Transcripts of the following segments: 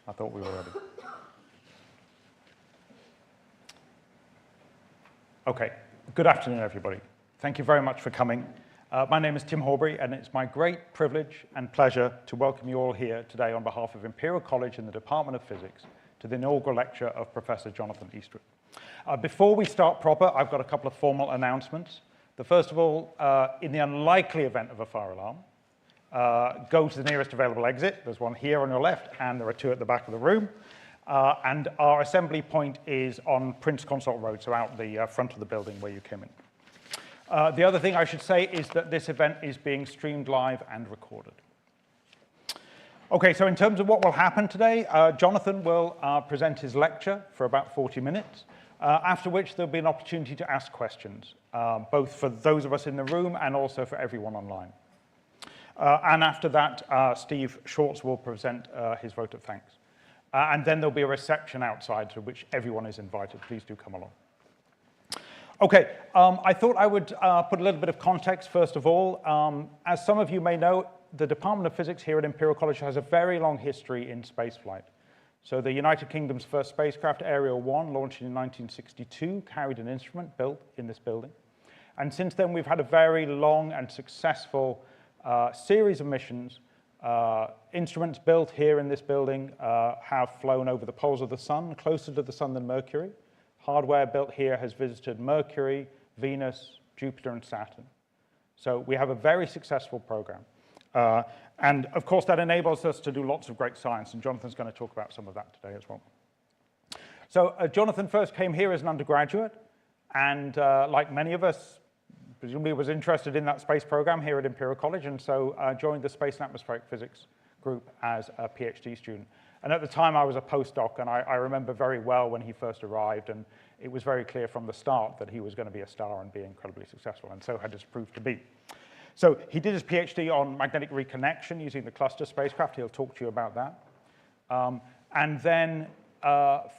I thought we were ready. Okay, good afternoon, everybody. Thank you very much for coming. My name is Tim Horbury, and it's my great privilege and pleasure to welcome you all here today on behalf of Imperial College and the Department of Physics to the inaugural lecture of Professor Jonathan Eastwood. Before we start proper, I've got a couple of formal announcements. The first of all, in the unlikely event of a fire alarm, go to the nearest available exit. There's one here on your left, and there are two at the back of the room. And our assembly point is on Prince Consort Road, so out the front of the building where you came in. The other thing I should say is that this event is being streamed live and recorded. Okay, so in terms of what will happen today, Jonathan will present his lecture for about 40 minutes, after which there'll be an opportunity to ask questions, both for those of us in the room and also for everyone online. And after that, Steve Schwartz will present his vote of thanks. And then there'll be a reception outside to which everyone is invited. Please do come along. Okay, I thought I would put a little bit of context first of all. As some of you may know, the Department of Physics here at Imperial College has a very long history in spaceflight. So the United Kingdom's first spacecraft, Ariel 1, launched in 1962, carried an instrument built in this building. And since then, we've had a very long and successful series of missions. Instruments built here in this building have flown over the poles of the sun, closer to the sun than Mercury. Hardware built here has visited Mercury, Venus, Jupiter, and Saturn. So we have a very successful program. And of course, that enables us to do lots of great science, and Jonathan's going to talk about some of that today as well. So Jonathan first came here as an undergraduate, and like many of us, presumably was interested in that space program here at Imperial College, and so joined the Space and Atmospheric Physics group as a PhD student. And at the time, I was a postdoc, and I remember very well when he first arrived, and it was very clear from the start that he was going to be a star and be incredibly successful, and so had just proved to be. So he did his PhD on magnetic reconnection using the cluster spacecraft. He'll talk to you about that. And then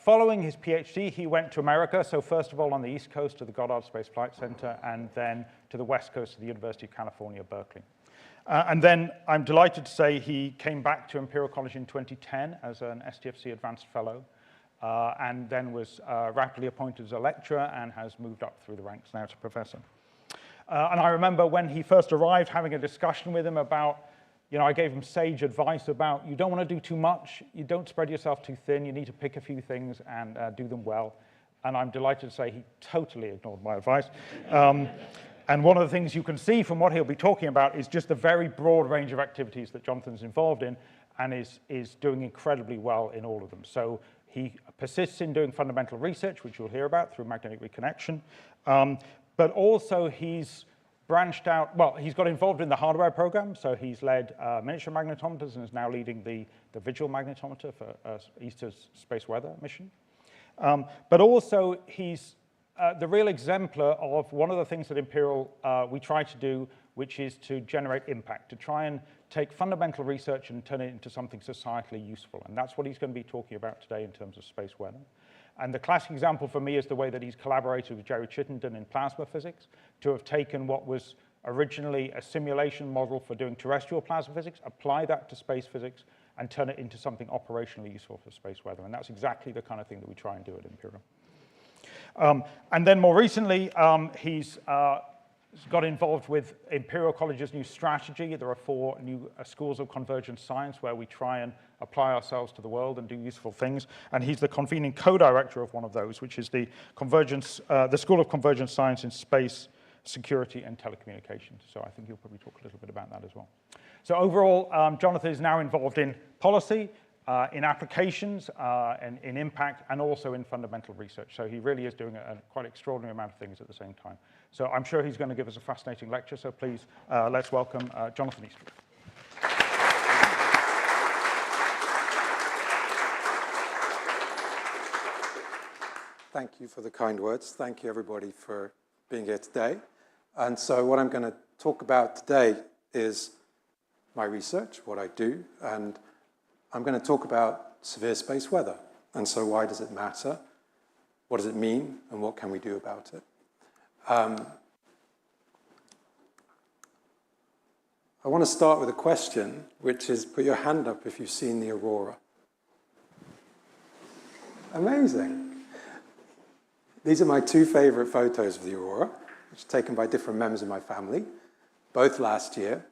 following his PhD, he went to America. So first of all, on the East Coast to the Goddard Space Flight Center, and then to the West Coast to the University of California, Berkeley. And then I'm delighted to say he came back to Imperial College in 2010 as an STFC Advanced Fellow, and then was rapidly appointed as a lecturer and has moved up through the ranks now to professor. And I remember when he first arrived having a discussion with him about, I gave him sage advice about you don't want to do too much, you don't spread yourself too thin, you need to pick a few things and do them well. And I'm delighted to say he totally ignored my advice. And one of the things you can see from what he'll be talking about is just the very broad range of activities that Jonathan's involved in and is doing incredibly well in all of them. So he persists in doing fundamental research, which you'll hear about through magnetic reconnection. But also he's branched out, well, he's got involved in the hardware program. So he's led miniature magnetometers and is now leading the visual magnetometer for ESA's space weather mission. But also he's the real exemplar of one of the things that Imperial we try to do, which is to generate impact, to try and take fundamental research and turn it into something societally useful. And that's what he's going to be talking about today in terms of space weather. And the classic example for me is the way that he's collaborated with Jerry Chittenden in plasma physics to have taken what was originally a simulation model for doing terrestrial plasma physics, apply that to space physics, and turn it into something operationally useful for space weather. And that's exactly the kind of thing that we try and do at Imperial. And then more recently, he's got involved with Imperial College's new strategy. There are 4 new schools of convergence science where we try and apply ourselves to the world and do useful things. And he's the convening co-director of one of those, which is the School of Convergence Science in Space, Security, and Telecommunications. So I think he'll probably talk a little bit about that as well. So overall, Jonathan is now involved in policy, in applications, and in impact, and also in fundamental research. So he really is doing a quite extraordinary amount of things at the same time. So I'm sure he's going to give us a fascinating lecture. So please, let's welcome Jonathan Eastwood. Thank you for the kind words. Thank you, everybody, for being here today. And so what I'm going to talk about today is my research, what I do, and I'm going to talk about severe space weather. And so why does it matter? What does it mean? And what can we do about it? I want to start with a question, which is, put your hand up if you've seen the aurora. Amazing. These are my two favorite photos of the aurora, which are taken by different members of my family, both last year.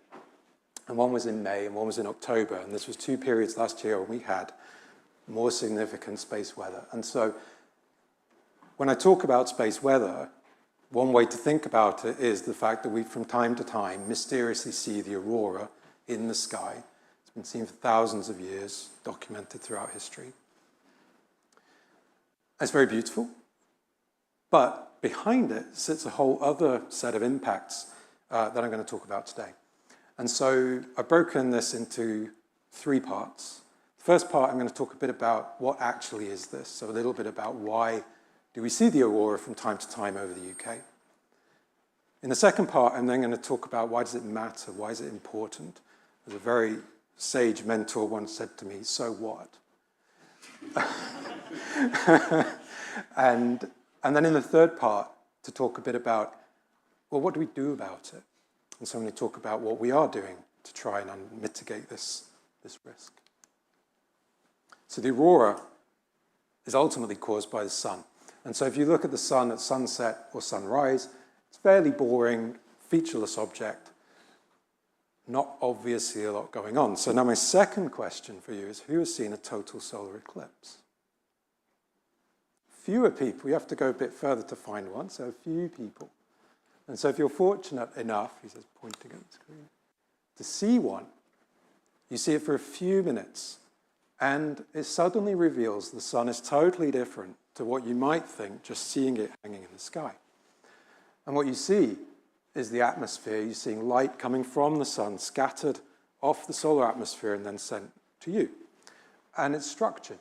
And one was in May and one was in October. And this was two periods last year when we had more significant space weather. And so when I talk about space weather, one way to think about it is the fact that we, from time to time, mysteriously see the aurora in the sky. It's been seen for thousands of years, documented throughout history. It's very beautiful, but behind it sits a whole other set of impacts that I'm going to talk about today. And so I've broken this into three parts. The first part, I'm going to talk a bit about what actually is this, so a little bit about why do we see the aurora from time to time over the UK. In the second part, I'm then going to talk about why does it matter, why is it important. As a very sage mentor once said to me, so what? and then in the third part, to talk a bit about, well, what do we do about it? And so I'm going to talk about what we are doing to try and mitigate this risk. So the aurora is ultimately caused by the sun. And so if you look at the sun at sunset or sunrise, it's a fairly boring, featureless object, not obviously a lot going on. So now my second question for you is, who has seen a total solar eclipse? Fewer people. You have to go a bit further to find one, so a few people. And so if you're fortunate enough, he says, pointing at the screen, to see one, you see it for a few minutes, and it suddenly reveals the sun is totally different to what you might think just seeing it hanging in the sky. And what you see is the atmosphere. You're seeing light coming from the sun, scattered off the solar atmosphere and then sent to you. And it's structured.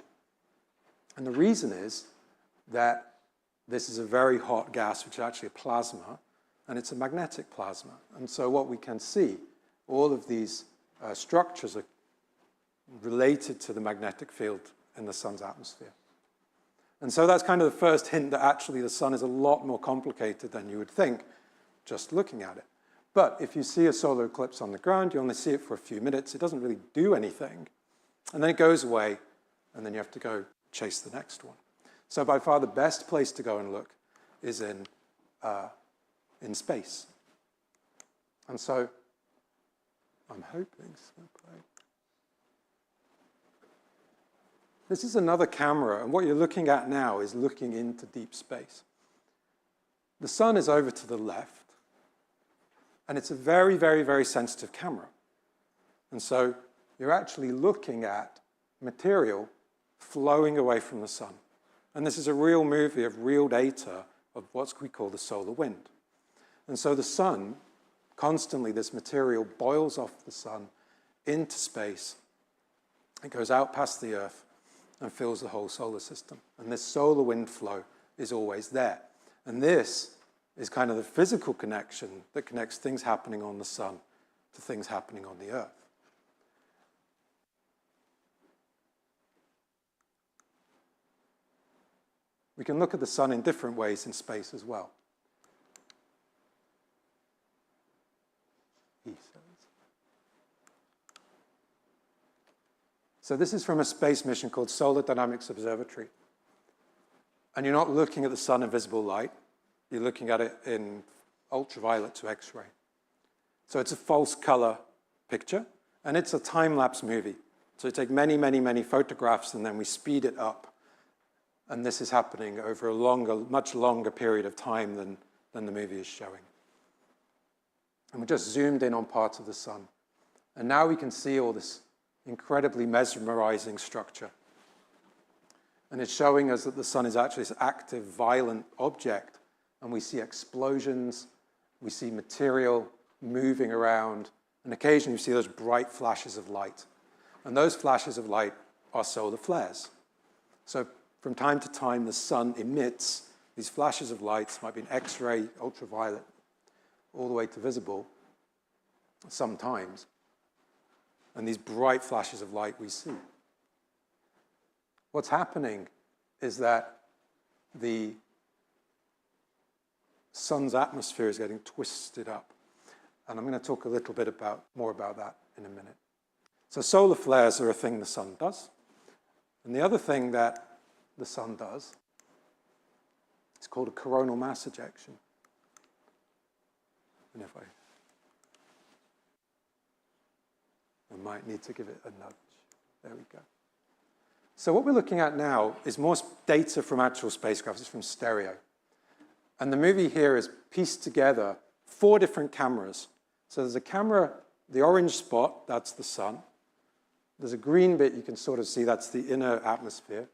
And the reason is that this is a very hot gas, which is actually a plasma, and it's a magnetic plasma. And so what we can see, all of these structures are related to the magnetic field in the sun's atmosphere. And so that's kind of the first hint that actually the sun is a lot more complicated than you would think just looking at it. But if you see a solar eclipse on the ground, you only see it for a few minutes. It doesn't really do anything. And then it goes away, and then you have to go chase the next one. So by far the best place to go and look is in space. And so I'm hoping so. This is another camera, and what you're looking at now is looking into deep space. The sun is over to the left, and it's a very, very, very sensitive camera. And so you're actually looking at material flowing away from the sun. And this is a real movie of real data of what we call the solar wind. And so the sun, constantly this material boils off the sun into space. It goes out past the Earth and fills the whole solar system. And this solar wind flow is always there. And this is kind of the physical connection that connects things happening on the sun to things happening on the Earth. We can look at the sun in different ways in space as well. So this is from a space mission called Solar Dynamics Observatory. And you're not looking at the sun in visible light. You're looking at it in ultraviolet to X-ray. So it's a false color picture, and it's a time-lapse movie. So we take many, many, many photographs, and then we speed it up. And this is happening over a much longer period of time than the movie is showing. And we just zoomed in on parts of the sun. And now we can see all this incredibly mesmerizing structure. And it's showing us that the sun is actually this active, violent object. And we see explosions, we see material moving around, and occasionally we see those bright flashes of light. And those flashes of light are solar flares. So from time to time, the sun emits these flashes of light, might be an X-ray, ultraviolet, all the way to visible, sometimes. And these bright flashes of light we see. What's happening is that the sun's atmosphere is getting twisted up. And I'm going to talk a little bit more about that in a minute. So solar flares are a thing the sun does. And the other thing that the sun does. It's called a coronal mass ejection. And if I might need to give it a nudge. There we go. So what we're looking at now is more data from actual spacecraft. It's from stereo. And the movie here is pieced together 4 different cameras. So there's a camera, the orange spot, that's the sun. There's a green bit you can sort of see, that's the inner atmosphere.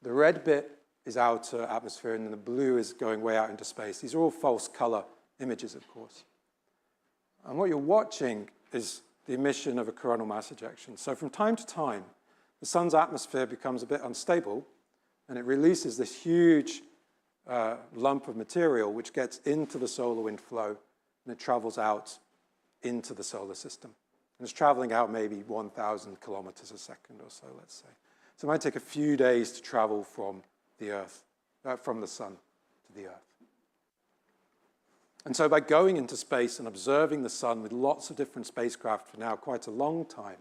The red bit is outer atmosphere, and then the blue is going way out into space. These are all false color images, of course. And what you're watching is the emission of a coronal mass ejection. So from time to time, the sun's atmosphere becomes a bit unstable, and it releases this huge lump of material which gets into the solar wind flow, and it travels out into the solar system. And it's traveling out maybe 1,000 kilometers a second or so, let's say. So it might take a few days to travel from the Earth, from the sun to the Earth. And so by going into space and observing the sun with lots of different spacecraft for now quite a long time,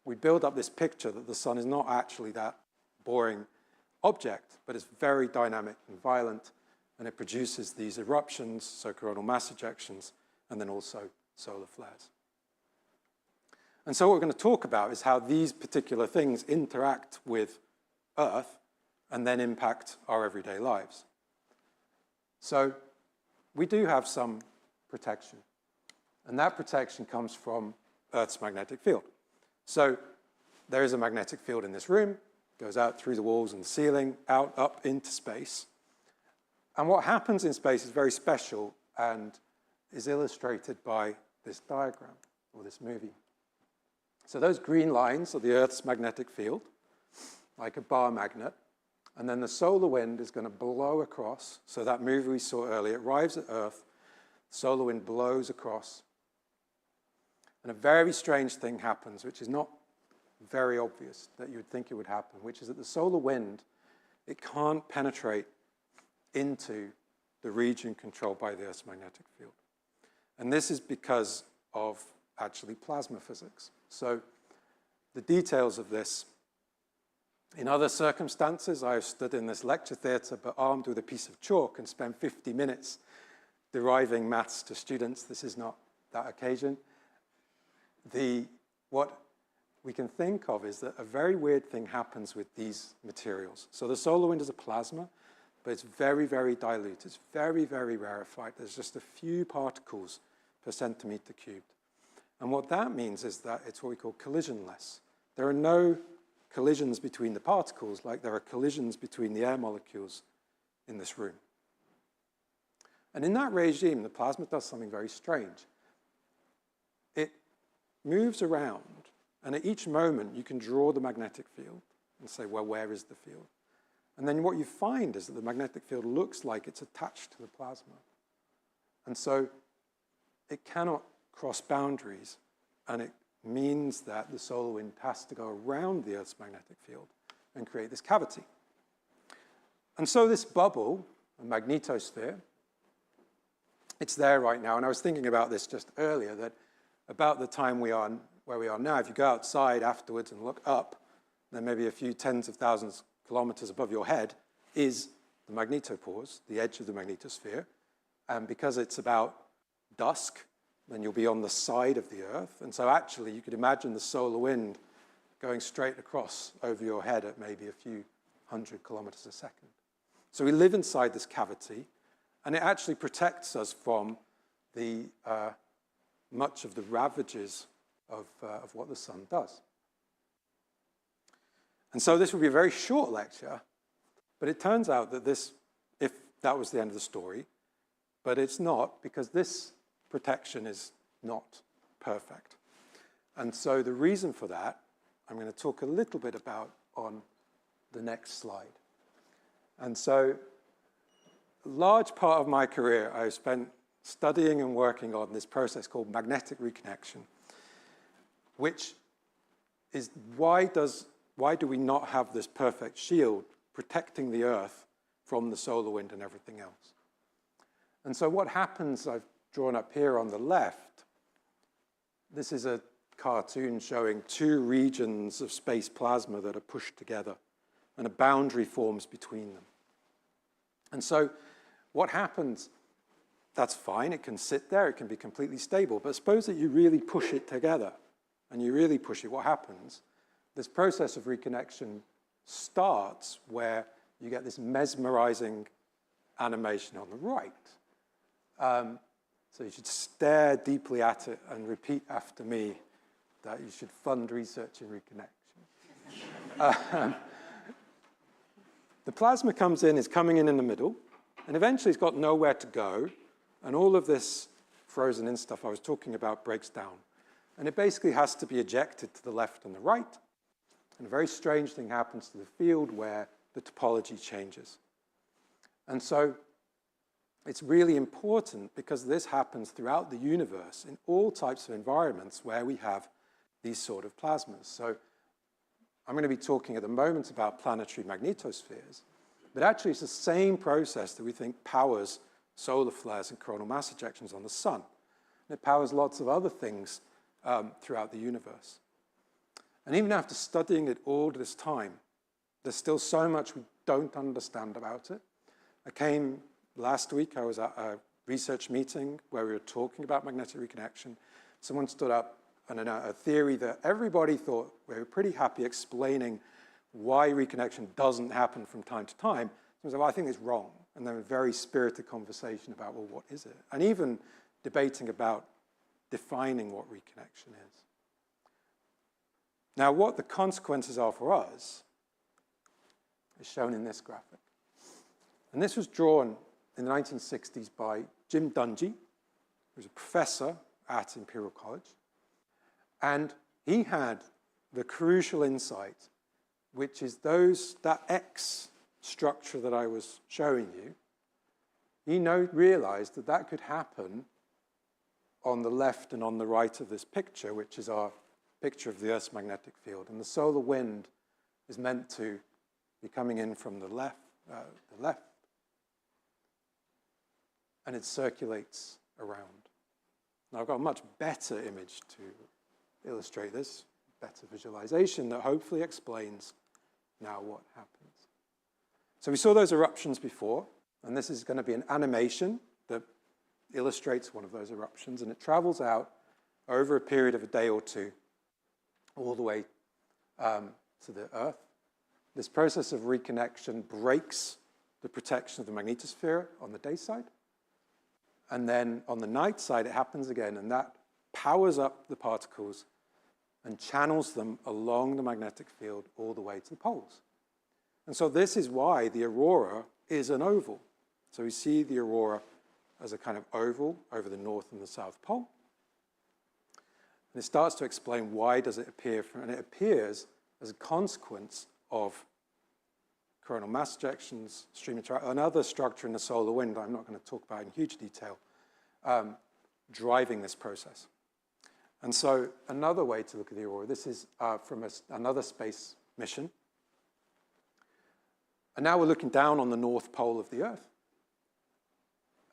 we build up this picture that the sun is not actually that boring object, but it's very dynamic and violent, and it produces these eruptions, so coronal mass ejections, and then also solar flares. And so what we're going to talk about is how these particular things interact with Earth and then impact our everyday lives. So we do have some protection, and that protection comes from Earth's magnetic field. So there is a magnetic field in this room, goes out through the walls and the ceiling, out, up into space. And what happens in space is very special and is illustrated by this diagram, or this movie. So those green lines are the Earth's magnetic field, like a bar magnet. And then the solar wind is going to blow across. So that movie we saw earlier, it arrives at Earth, solar wind blows across. And a very strange thing happens, which is not very obvious that you would think it would happen, which is that the solar wind, it can't penetrate into the region controlled by the Earth's magnetic field. And this is because of actually plasma physics. So the details of this, in other circumstances, I have stood in this lecture theatre but armed with a piece of chalk and spent 50 minutes deriving maths to students. This is not that occasion. What we can think of is that a very weird thing happens with these materials. So the solar wind is a plasma, but it's very, very dilute. It's very, very rarefied. There's just a few particles per centimeter cubed. And what that means is that it's what we call collisionless. There are no collisions between the particles like there are collisions between the air molecules in this room. And in that regime, the plasma does something very strange. It moves around, and at each moment, you can draw the magnetic field and say, well, where is the field? And then what you find is that the magnetic field looks like it's attached to the plasma. And so it cannot cross boundaries, and it means that the solar wind has to go around the Earth's magnetic field and create this cavity. And so this bubble, a magnetosphere, it's there right now. And I was thinking about this just earlier, that about the time where we are now, if you go outside afterwards and look up, then maybe a few tens of thousands of kilometers above your head is the magnetopause, the edge of the magnetosphere. And because it's about dusk, then you'll be on the side of the Earth. And so actually, you could imagine the solar wind going straight across over your head at maybe a few hundred kilometers a second. So we live inside this cavity, and it actually protects us from the much of the ravages of what the sun does. And so this will be a very short lecture, but it turns out that this, if that was the end of the story, but it's not, because this protection is not perfect. And so the reason for that, I'm going to talk a little bit about on the next slide. And so a large part of my career, I spent studying and working on this process called magnetic reconnection, which is why do we not have this perfect shield protecting the Earth from the solar wind and everything else? And so what happens, I've drawn up here on the left, this is a cartoon showing two regions of space plasma that are pushed together and a boundary forms between them. And so what happens, that's fine, it can sit there, it can be completely stable, but suppose that you really push it together, and you really push it, what happens? This process of reconnection starts where you get this mesmerizing animation on the right. So you should stare deeply at it and repeat after me that you should fund research in reconnection. The plasma comes in, is coming in the middle, and eventually it's got nowhere to go, and all of this frozen-in stuff I was talking about breaks down. And it basically has to be ejected to the left and the right, and a very strange thing happens to the field where the topology changes. And so it's really important because this happens throughout the universe in all types of environments where we have these sort of plasmas. So I'm going to be talking at the moment about planetary magnetospheres, but actually it's the same process that we think powers solar flares and coronal mass ejections on the sun. And it powers lots of other things throughout the universe. And even after studying it all this time, there's still so much we don't understand about it. Last week, I was at a research meeting where we were talking about magnetic reconnection. Someone stood up and a theory that everybody thought we were pretty happy explaining why reconnection doesn't happen from time to time. Someone said, well, I think it's wrong. And then a very spirited conversation about, well, what is it? And even debating about defining what reconnection is. Now, what the consequences are for us is shown in this graphic. And this was drawn in the 1960s by Jim Dungy, who was a professor at Imperial College. And he had the crucial insight, which is that X structure that I was showing you. He realized that that could happen on the left and on the right of this picture, which is our picture of the Earth's magnetic field. And the solar wind is meant to be coming in from the left. And it circulates around. Now, I've got a much better image to illustrate this, better visualization that hopefully explains now what happens. So we saw those eruptions before, and this is going to be an animation that illustrates one of those eruptions, and it travels out over a period of a day or two, all the way to the Earth. This process of reconnection breaks the protection of the magnetosphere on the day side. And then on the night side, it happens again, and that powers up the particles and channels them along the magnetic field all the way to the poles. And so this is why the aurora is an oval. So we see the aurora as a kind of oval over the north and the south pole. And it starts to explain why does it appear, and it appears as a consequence of coronal mass ejections, stream interaction, another structure in the solar wind I'm not going to talk about in huge detail, driving this process. And so another way to look at the aurora, this is from another space mission. And now we're looking down on the north pole of the Earth.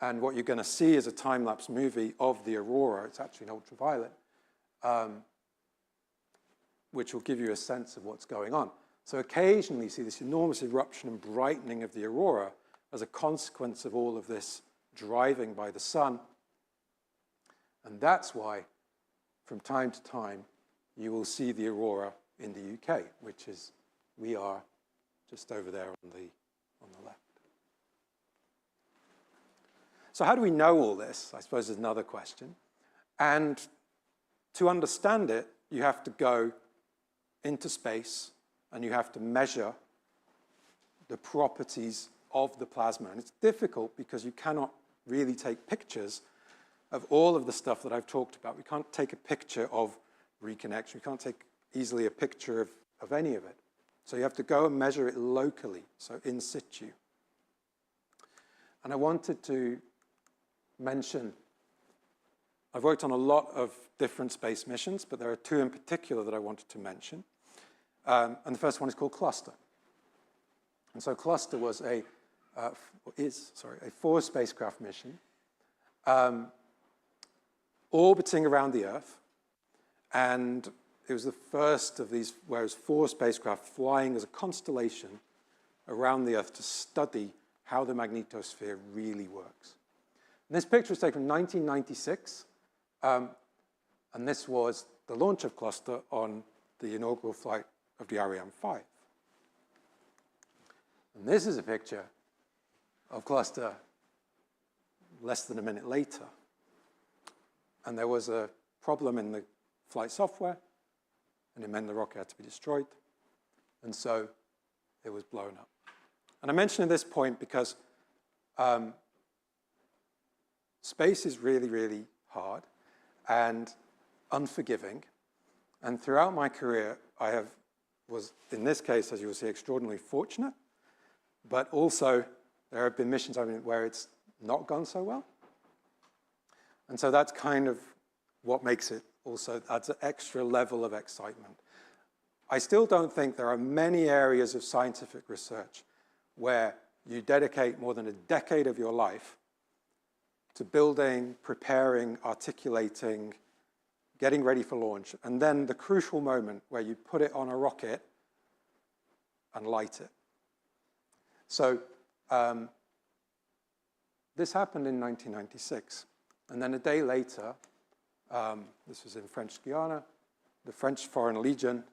And what you're going to see is a time-lapse movie of the aurora. It's actually an ultraviolet, which will give you a sense of what's going on. So occasionally you see this enormous eruption and brightening of the aurora as a consequence of all of this driving by the sun. And that's why, from time to time, you will see the aurora in the UK, which is, we are just over there on the left. So how do we know all this? I suppose is another question. And to understand it, you have to go into space and you have to measure the properties of the plasma. And it's difficult because you cannot really take pictures of all of the stuff that I've talked about. We can't take a picture of reconnection. We can't take easily a picture of any of it. So you have to go and measure it locally, so in situ. And I wanted to mention, I've worked on a lot of different space missions, but there are two in particular that I wanted to mention. And the first one is called Cluster. And so Cluster was a 4 spacecraft mission orbiting around the Earth. And it was the first of these, where it was 4 spacecraft flying as a constellation around the Earth to study how the magnetosphere really works. And this picture was taken in 1996, and this was the launch of Cluster on the inaugural flight of the Ariane 5. And this is a picture of Cluster less than a minute later. And there was a problem in the flight software, and it meant the rocket had to be destroyed. And so it was blown up. And I mention at this point because space is really, really hard and unforgiving. And throughout my career, I was, in this case, as you will see, extraordinarily fortunate. But also, there have been missions where it's not gone so well. And so that's kind of what makes it also, adds an extra level of excitement. I still don't think there are many areas of scientific research where you dedicate more than a decade of your life to building, preparing, articulating, getting ready for launch, and then the crucial moment where you put it on a rocket and light it. So this happened in 1996. And then a day later, this was in French Guiana, the French Foreign Legion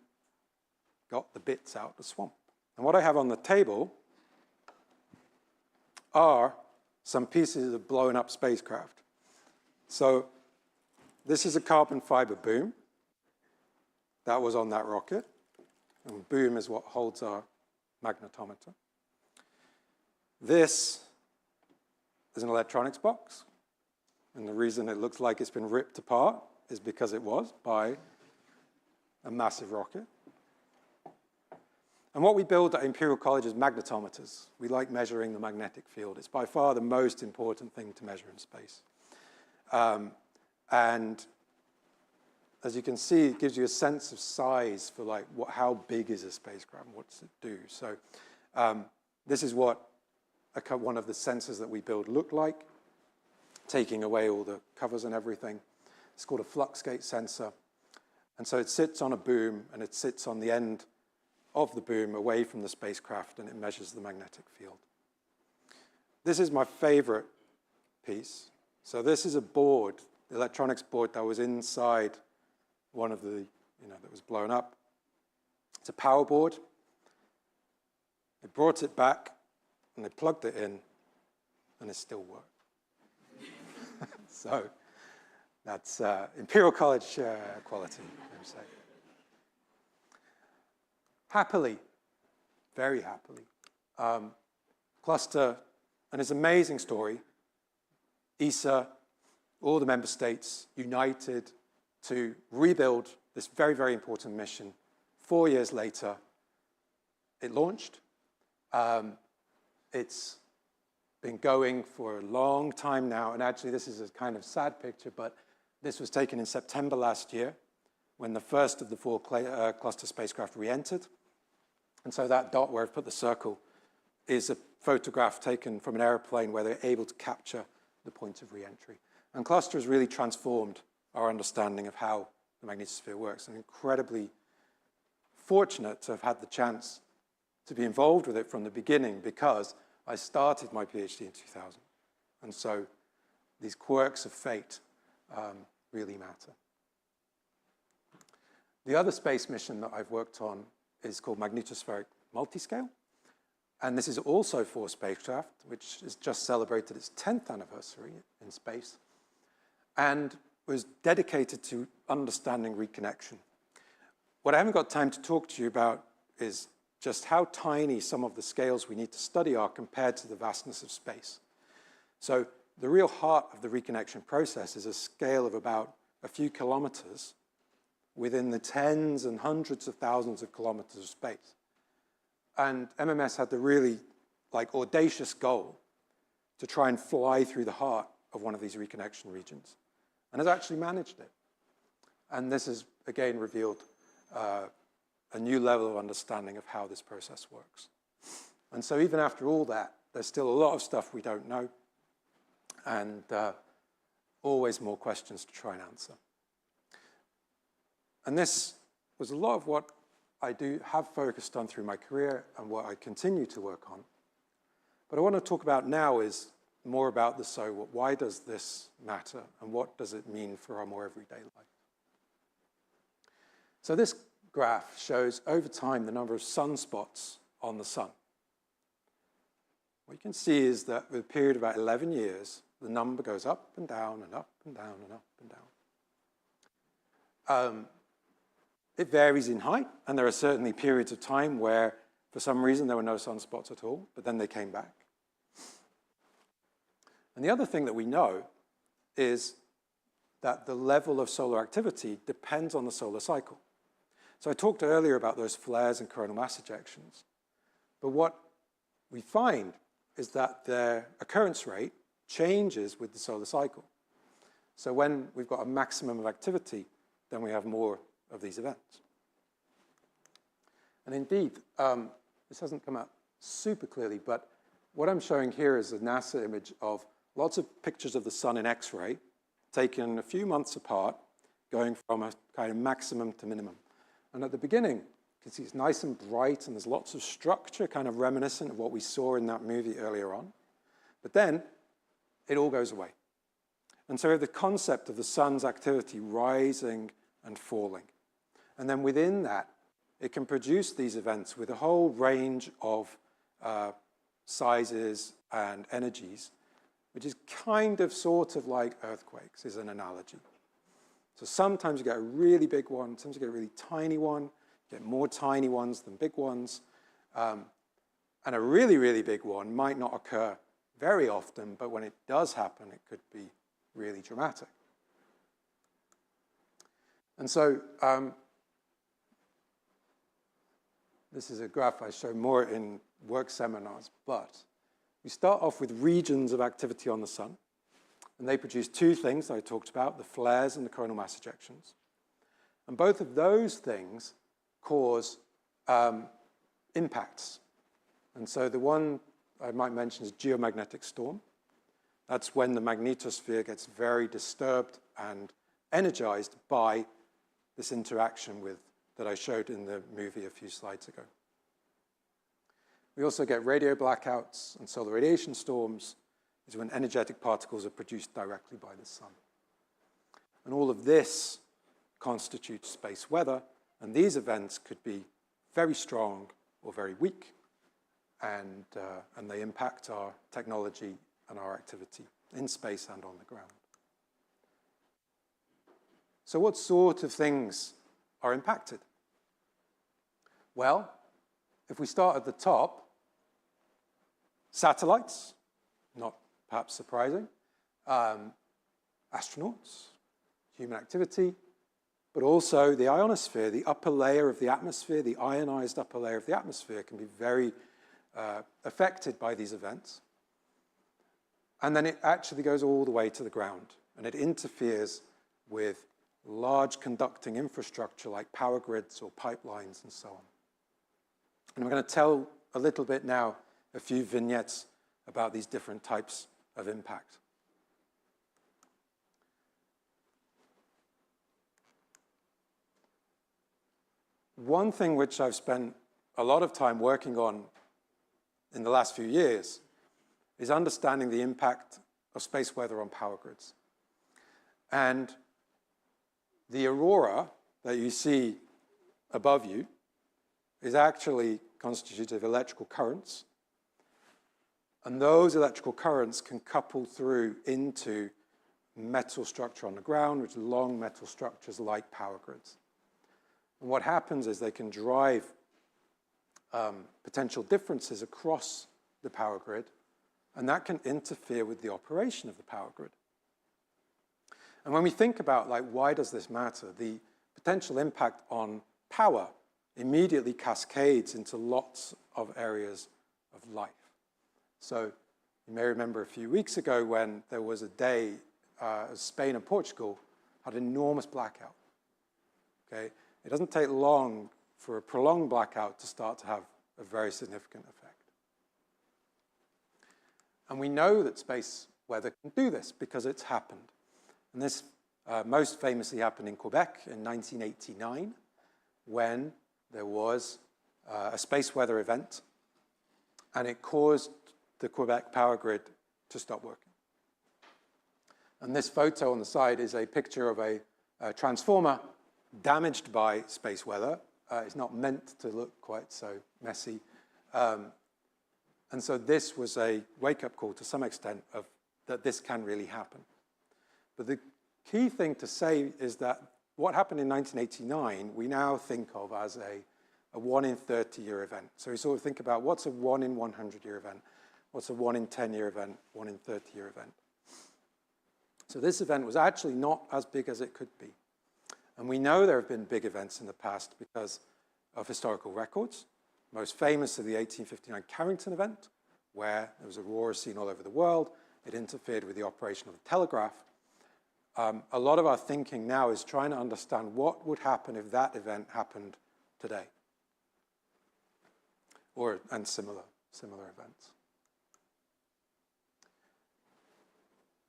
got the bits out of the swamp. And what I have on the table are some pieces of blown up spacecraft. So this is a carbon fiber boom that was on that rocket. And boom is what holds our magnetometer. This is an electronics box. And the reason it looks like it's been ripped apart is because it was by a massive rocket. And what we build at Imperial College is magnetometers. We like measuring the magnetic field. It's by far the most important thing to measure in space. And as you can see, it gives you a sense of size for like how big is a spacecraft and what does it do. So this is what one of the sensors that we build look like, taking away all the covers and everything. It's called a flux gate sensor. And so it sits on a boom, and it sits on the end of the boom away from the spacecraft, and it measures the magnetic field. This is my favorite piece. So this is a board, the electronics board that was inside one of the, that was blown up. It's a power board. They brought it back, and they plugged it in, and it still worked. So that's Imperial College quality, I would say. Happily, very happily, Cluster, and it's an amazing story, ESA, all the member states united to rebuild this very, very important mission. 4 years later, it launched. It's been going for a long time now, and actually this is a kind of sad picture, but this was taken in September last year when the first of the 4 Cluster spacecraft re-entered. And so that dot where I've put the circle is a photograph taken from an airplane where they're able to capture the point of re-entry. And Cluster has really transformed our understanding of how the magnetosphere works. I'm incredibly fortunate to have had the chance to be involved with it from the beginning because I started my PhD in 2000. And so these quirks of fate really matter. The other space mission that I've worked on is called magnetospheric multiscale. And this is also 4 spacecraft, which has just celebrated its 10th anniversary in space, and was dedicated to understanding reconnection. What I haven't got time to talk to you about is just how tiny some of the scales we need to study are compared to the vastness of space. So the real heart of the reconnection process is a scale of about a few kilometers within the tens and hundreds of thousands of kilometers of space. And MMS had the really audacious goal to try and fly through the heart of one of these reconnection regions, and has actually managed it. And this has, again, revealed a new level of understanding of how this process works. And so even after all that, there's still a lot of stuff we don't know, and always more questions to try and answer. And this was a lot of what I have focused on through my career and what I continue to work on. What I want to talk about now is more about the so what. Why does this matter, and what does it mean for our more everyday life? So this graph shows over time the number of sunspots on the sun. What you can see is that with a period of about 11 years, the number goes up and down and up and down and up and down. It varies in height, and there are certainly periods of time where, for some reason, there were no sunspots at all, but then they came back. And the other thing that we know is that the level of solar activity depends on the solar cycle. So I talked earlier about those flares and coronal mass ejections, but what we find is that their occurrence rate changes with the solar cycle. So when we've got a maximum of activity, then we have more of these events. And indeed, this hasn't come out super clearly, but what I'm showing here is a NASA image of lots of pictures of the sun in X-ray, taken a few months apart, going from a kind of maximum to minimum. And at the beginning, you can see it's nice and bright, and there's lots of structure, kind of reminiscent of what we saw in that movie earlier on. But then, it all goes away. And so we have the concept of the sun's activity rising and falling. And then within that, it can produce these events with a whole range of sizes and energies, which is kind of sort of like earthquakes, is an analogy. So sometimes you get a really big one, sometimes you get a really tiny one, you get more tiny ones than big ones. And a really, really big one might not occur very often, but when it does happen, it could be really dramatic. And so this is a graph I show more in work seminars, but we start off with regions of activity on the sun, and they produce two things that I talked about, the flares and the coronal mass ejections. And both of those things cause impacts. And so the one I might mention is geomagnetic storm. That's when the magnetosphere gets very disturbed and energized by this interaction that I showed in the movie a few slides ago. We also get radio blackouts, and solar radiation storms is when energetic particles are produced directly by the sun. And all of this constitutes space weather, and these events could be very strong or very weak, and they impact our technology and our activity in space and on the ground. So what sort of things are impacted? Well, if we start at the top, satellites, not perhaps surprising, astronauts, human activity, but also the ionosphere, the upper layer of the atmosphere, the ionized upper layer of the atmosphere can be very affected by these events. And then it actually goes all the way to the ground, and it interferes with large conducting infrastructure like power grids or pipelines and so on. And I'm going to tell a little bit now, a few vignettes about these different types of impact. One thing which I've spent a lot of time working on in the last few years is understanding the impact of space weather on power grids. And the aurora that you see above you is actually constituted of electrical currents. And those electrical currents can couple through into metal structure on the ground, which are long metal structures like power grids. And what happens is they can drive potential differences across the power grid, and that can interfere with the operation of the power grid. And when we think about, like, why does this matter, the potential impact on power immediately cascades into lots of areas of life. So you may remember a few weeks ago when there was a day, Spain and Portugal had an enormous blackout. Okay? It doesn't take long for a prolonged blackout to start to have a very significant effect. And we know that space weather can do this because it's happened. And this most famously happened in Quebec in 1989. when there was a space weather event, and it caused the Quebec power grid to stop working. And this photo on the side is a picture of a transformer damaged by space weather. It's not meant to look quite so messy. And so this was a wake-up call to some extent of that this can really happen. But the key thing to say is that what happened in 1989, we now think of as a 1 in 30-year event. So we sort of think about what's a 1 in 100-year event, what's a 1 in 10-year event, 1 in 30-year event. So this event was actually not as big as it could be. And we know there have been big events in the past because of historical records. Most famous are the 1859 Carrington event, where there was aurora seen all over the world. It interfered with the operation of the telegraph. A lot of our thinking now is trying to understand what would happen if that event happened today, and similar events.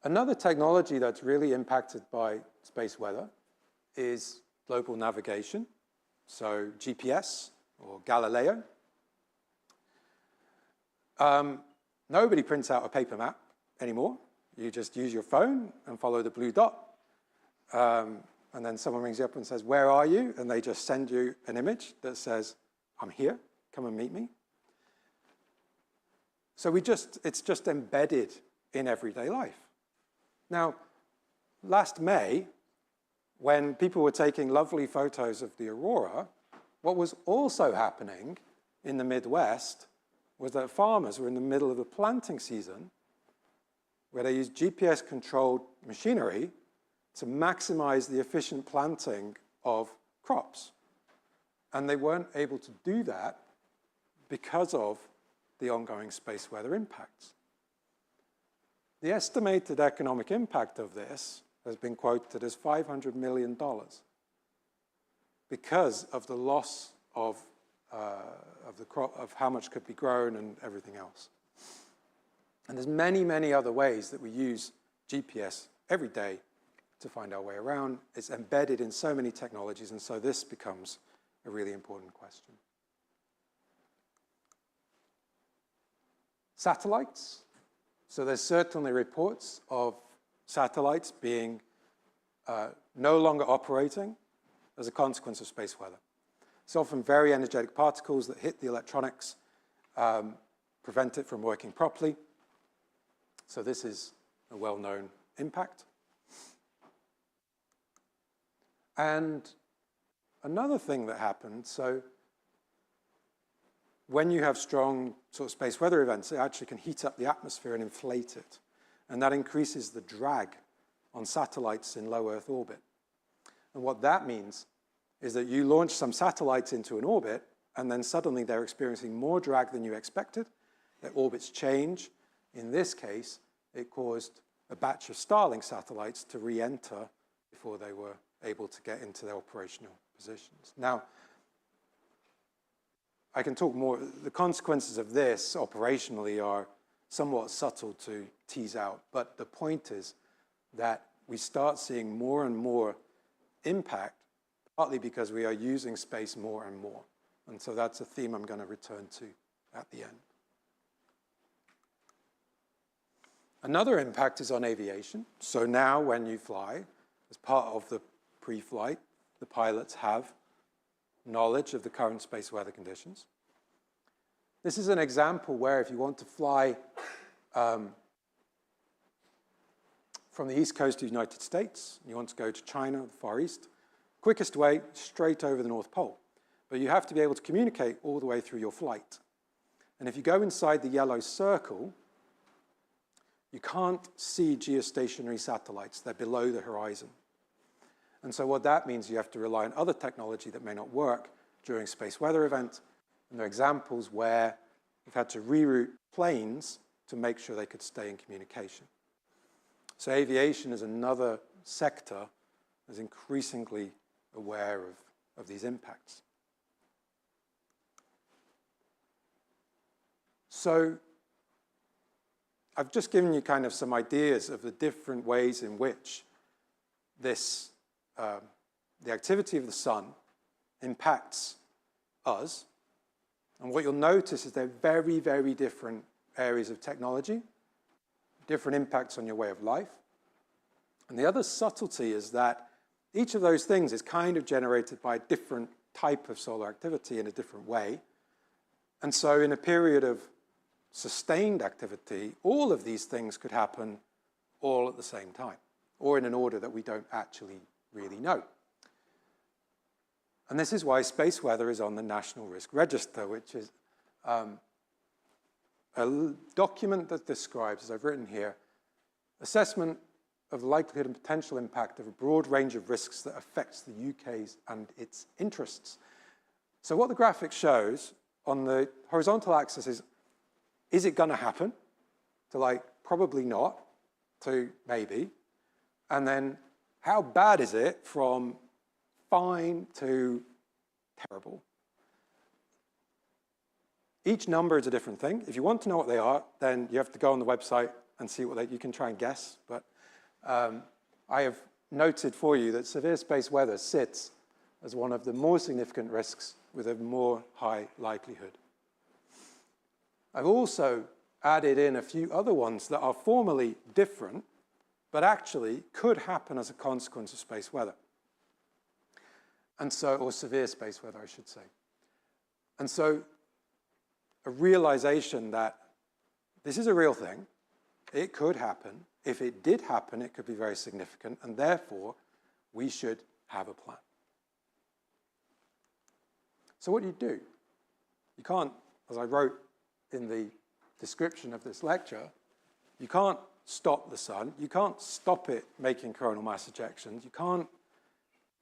Another technology that's really impacted by space weather is global navigation, so GPS or Galileo. Nobody prints out a paper map anymore. You just use your phone and follow the blue dot. And then someone rings you up and says, "Where are you?" And they just send you an image that says, "I'm here, come and meet me." So it's just embedded in everyday life. Now, last May, when people were taking lovely photos of the aurora, what was also happening in the Midwest was that farmers were in the middle of a planting season where they used GPS-controlled machinery to maximize the efficient planting of crops. And they weren't able to do that because of the ongoing space weather impacts. The estimated economic impact of this has been quoted as $500 million because of the loss of the crop, of how much could be grown and everything else. And there's many, many other ways that we use GPS every day to find our way around. It's embedded in so many technologies, and so this becomes a really important question. Satellites. So there's certainly reports of satellites being no longer operating as a consequence of space weather. It's often very energetic particles that hit the electronics, prevent it from working properly. So this is a well-known impact. And another thing that happened, so when you have strong sort of space weather events, it actually can heat up the atmosphere and inflate it. And that increases the drag on satellites in low Earth orbit. And what that means is that you launch some satellites into an orbit, and then suddenly they're experiencing more drag than you expected. Their orbits change. In this case, it caused a batch of Starlink satellites to re-enter before they were able to get into their operational positions. Now, I can talk more. The consequences of this operationally are somewhat subtle to tease out, but the point is that we start seeing more and more impact, partly because we are using space more and more. And so that's a theme I'm going to return to at the end. Another impact is on aviation. So now when you fly, as part of the pre-flight, the pilots have knowledge of the current space weather conditions. This is an example where if you want to fly from the East Coast of the United States, you want to go to China, the Far East, quickest way, straight over the North Pole. But you have to be able to communicate all the way through your flight. And if you go inside the yellow circle, you can't see geostationary satellites. They're below the horizon. And so what that means, you have to rely on other technology that may not work during space weather events. And there are examples where we've had to reroute planes to make sure they could stay in communication. So aviation is another sector that's increasingly aware of these impacts. So I've just given you kind of some ideas of the different ways in which this, the activity of the sun impacts us. And what you'll notice is they're very, very different areas of technology, different impacts on your way of life. And the other subtlety is that each of those things is kind of generated by a different type of solar activity in a different way. And so in a period of sustained activity, all of these things could happen all at the same time, or in an order that we don't actually really know. And this is why space weather is on the National Risk Register, which is a document that describes, as I've written here, assessment of the likelihood and potential impact of a broad range of risks that affects the UK's and its interests. So what the graphic shows on the horizontal axis is it going to happen? To like, probably not, to maybe. And then how bad is it from fine to terrible? Each number is a different thing. If you want to know what they are, then you have to go on the website and see what you can try and guess. But I have noted for you that severe space weather sits as one of the more significant risks with a more high likelihood. I've also added in a few other ones that are formally different, but actually could happen as a consequence of space weather. And so, or severe space weather, I should say. And so, a realization that this is a real thing, it could happen. If it did happen, it could be very significant, and therefore, we should have a plan. So what do you do? You can't, as I wrote in the description of this lecture, you can't stop the sun, you can't stop it making coronal mass ejections, you can't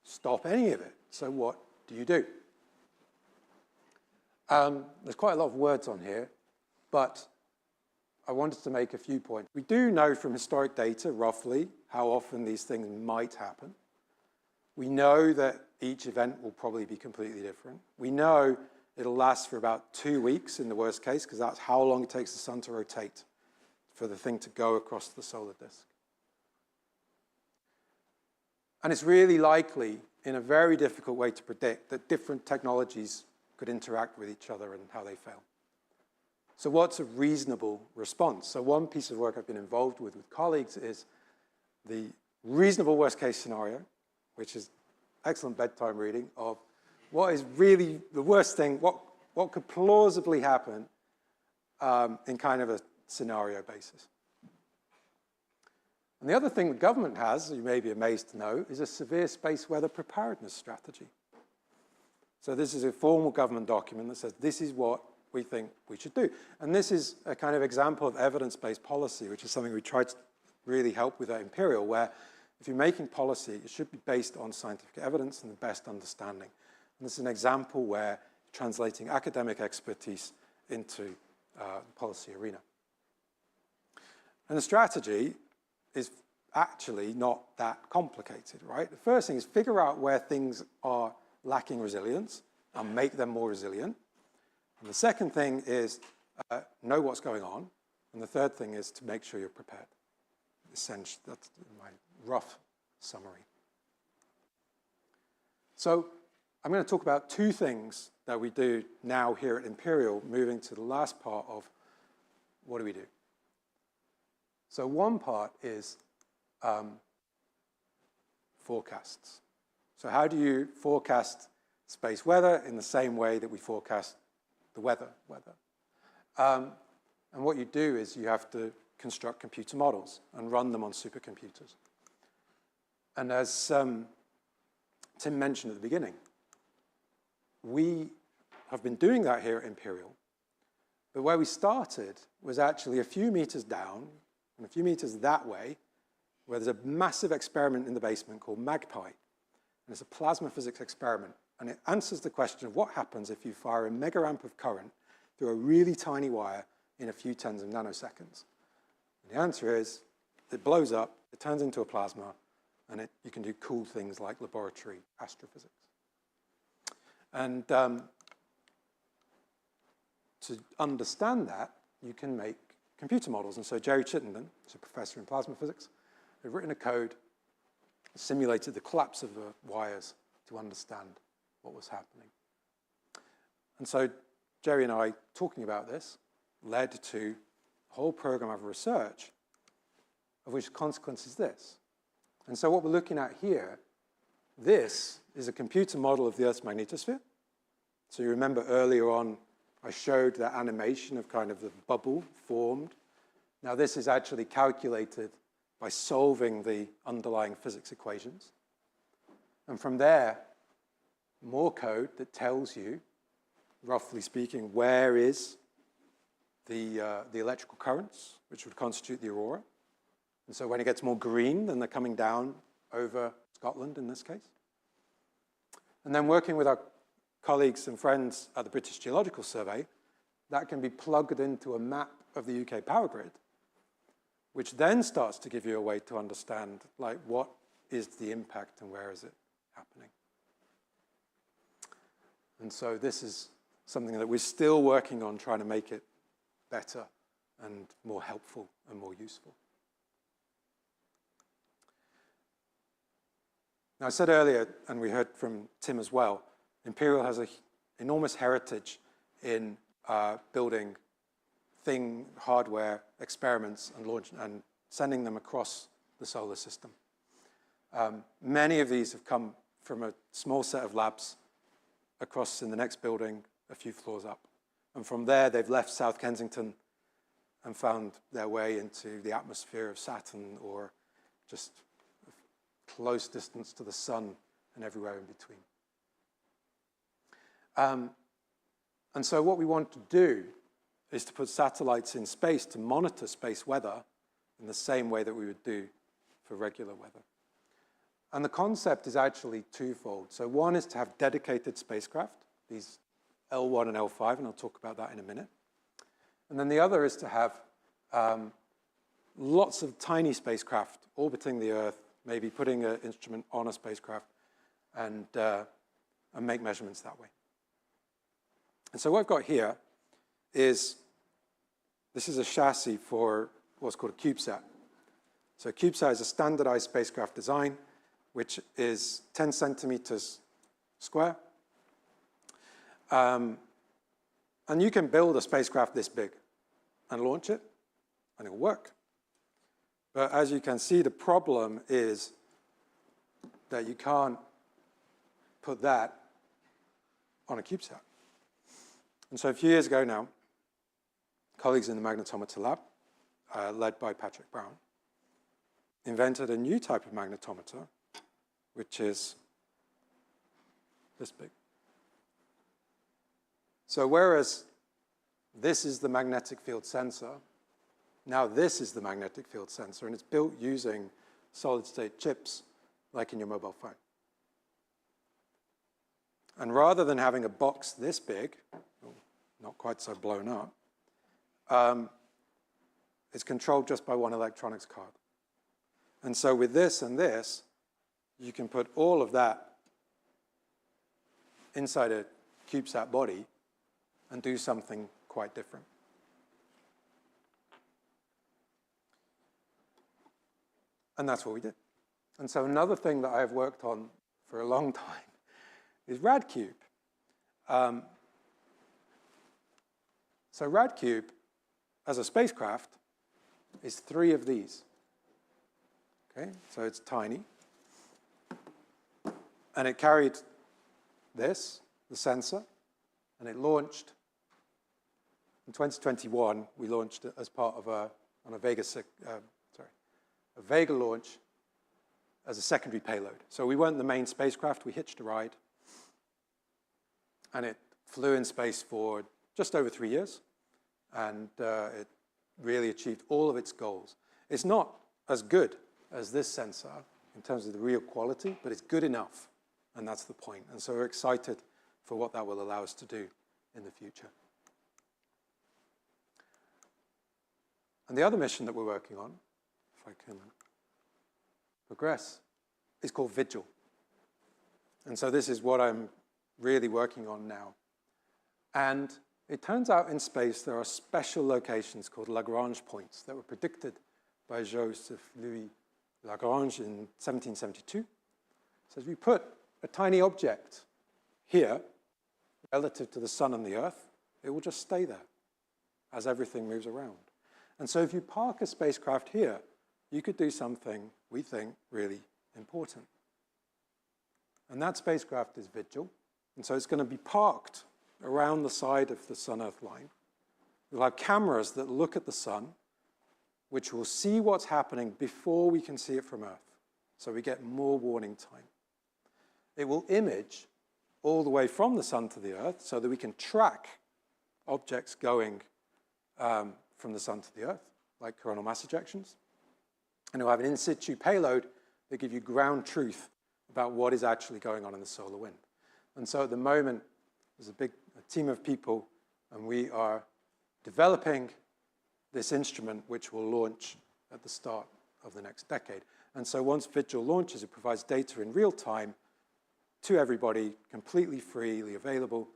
stop any of it. So what do you do? There's quite a lot of words on here, but I wanted to make a few points. We do know from historic data, roughly, how often these things might happen. We know that each event will probably be completely different. We know it'll last for about 2 weeks in the worst case, because that's how long it takes the sun to rotate for the thing to go across the solar disk. And it's really likely, in a very difficult way to predict, that different technologies could interact with each other and how they fail. So what's a reasonable response? So one piece of work I've been involved with colleagues is the reasonable worst case scenario, which is excellent bedtime reading of what is really the worst thing, what could plausibly happen in kind of a scenario basis. And the other thing the government has, you may be amazed to know, is a severe space weather preparedness strategy. So this is a formal government document that says this is what we think we should do. And this is a kind of example of evidence-based policy, which is something we tried to really help with at Imperial, where if you're making policy, it should be based on scientific evidence and the best understanding. And this is an example where translating academic expertise into the policy arena. And the strategy is actually not that complicated, right? The first thing is figure out where things are lacking resilience and make them more resilient. And the second thing is know what's going on. And the third thing is to make sure you're prepared. Essentially, that's my rough summary. So I'm going to talk about two things that we do now here at Imperial, moving to the last part of what do we do. So one part is forecasts. So how do you forecast space weather in the same way that we forecast the weather? And what you do is you have to construct computer models and run them on supercomputers. And as Tim mentioned at the beginning, we have been doing that here at Imperial. But where we started was actually a few meters down and a few meters that way, where there's a massive experiment in the basement called MAGPIE. And it's a plasma physics experiment. And it answers the question of what happens if you fire a megaamp of current through a really tiny wire in a few tens of nanoseconds. And the answer is, it blows up, it turns into a plasma, and you can do cool things like laboratory astrophysics. And to understand that, you can make computer models. And so Jerry Chittenden, who's a professor in plasma physics, has written a code, simulated the collapse of the wires to understand what was happening. And so Jerry and I talking about this led to a whole program of research, of which the consequence is this. And so what we're looking at here, this is a computer model of the Earth's magnetosphere. So you remember earlier on, I showed that animation of kind of the bubble formed. Now this is actually calculated by solving the underlying physics equations. And from there, more code that tells you, roughly speaking, where is the electrical currents, which would constitute the aurora. And so when it gets more green, then they're coming down over Scotland in this case. And then working with our colleagues and friends at the British Geological Survey, that can be plugged into a map of the UK power grid, which then starts to give you a way to understand, like, what is the impact and where is it happening. And so this is something that we're still working on, trying to make it better and more helpful and more useful. Now, I said earlier, and we heard from Tim as well, Imperial has an enormous heritage in building hardware experiments and launching and sending them across the solar system. Many of these have come from a small set of labs across in the next building, a few floors up. And from there, they've left South Kensington and found their way into the atmosphere of Saturn, or just close distance to the sun and everywhere in between. And so what we want to do is to put satellites in space to monitor space weather in the same way that we would do for regular weather. And the concept is actually twofold. So one is to have dedicated spacecraft, these L1 and L5, and I'll talk about that in a minute. And then the other is to have lots of tiny spacecraft orbiting the Earth, maybe putting an instrument on a spacecraft and make measurements that way. And so what I've got here is, this is a chassis for what's called a CubeSat. So a CubeSat is a standardized spacecraft design, which is 10 centimeters square. And you can build a spacecraft this big and launch it, and it'll work. But as you can see, the problem is that you can't put that on a CubeSat. And so a few years ago now, colleagues in the magnetometer lab, led by Patrick Brown, invented a new type of magnetometer, which is this big. So whereas this is the magnetic field sensor, now this is the magnetic field sensor, and it's built using solid-state chips, like in your mobile phone. And rather than having a box this big, not quite so blown up, it's controlled just by one electronics card. And so with this and this, you can put all of that inside a CubeSat body and do something quite different. And that's what we did. And so another thing that I've worked on for a long time is RadCube. So RadCube, as a spacecraft, is 3 of these. Okay, so it's tiny. And it carried this, the sensor, and it launched in 2021. We launched it as part of a Vega launch as a secondary payload. So we weren't the main spacecraft, we hitched a ride. And it flew in space for just over 3 years. And it really achieved all of its goals. It's not as good as this sensor in terms of the real quality, but it's good enough. And that's the point. And so we're excited for what that will allow us to do in the future. And the other mission that we're working on, if I can progress, is called Vigil. And so this is what I'm really working on now. And it turns out in space there are special locations called Lagrange points that were predicted by Joseph-Louis Lagrange in 1772. So as we put a tiny object here, relative to the sun and the earth, it will just stay there as everything moves around. And so if you park a spacecraft here, you could do something we think really important. And that spacecraft is Vigil. And so it's going to be parked around the side of the Sun-Earth line. We'll have cameras that look at the sun, which will see what's happening before we can see it from Earth. So we get more warning time. It will image all the way from the sun to the Earth so that we can track objects going from the sun to the Earth, like coronal mass ejections. And it will have an in-situ payload that gives you ground truth about what is actually going on in the solar wind. And so at the moment, there's a team of people, and we are developing this instrument which will launch at the start of the next decade. And so once Vigil launches, it provides data in real time to everybody, completely freely available,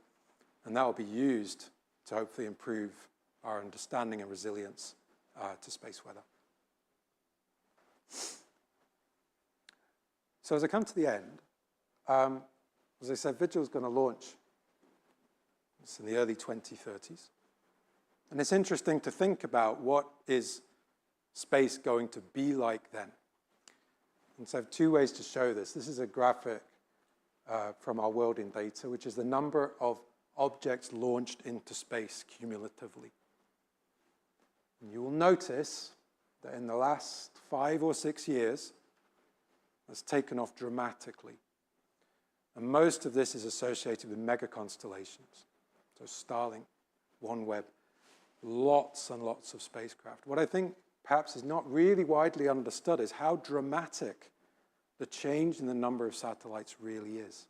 and that will be used to hopefully improve our understanding and resilience to space weather. So as I come to the end, as I said, Vigil is going to launch. It's in the early 2030s. And it's interesting to think about what is space going to be like then. And so I have two ways to show this. This is a graphic from our world in data, which is the number of objects launched into space cumulatively. And you will notice that in the last 5 or 6 years, it's taken off dramatically. And most of this is associated with mega constellations. So Starlink, OneWeb, lots and lots of spacecraft. What I think perhaps is not really widely understood is how dramatic the change in the number of satellites really is.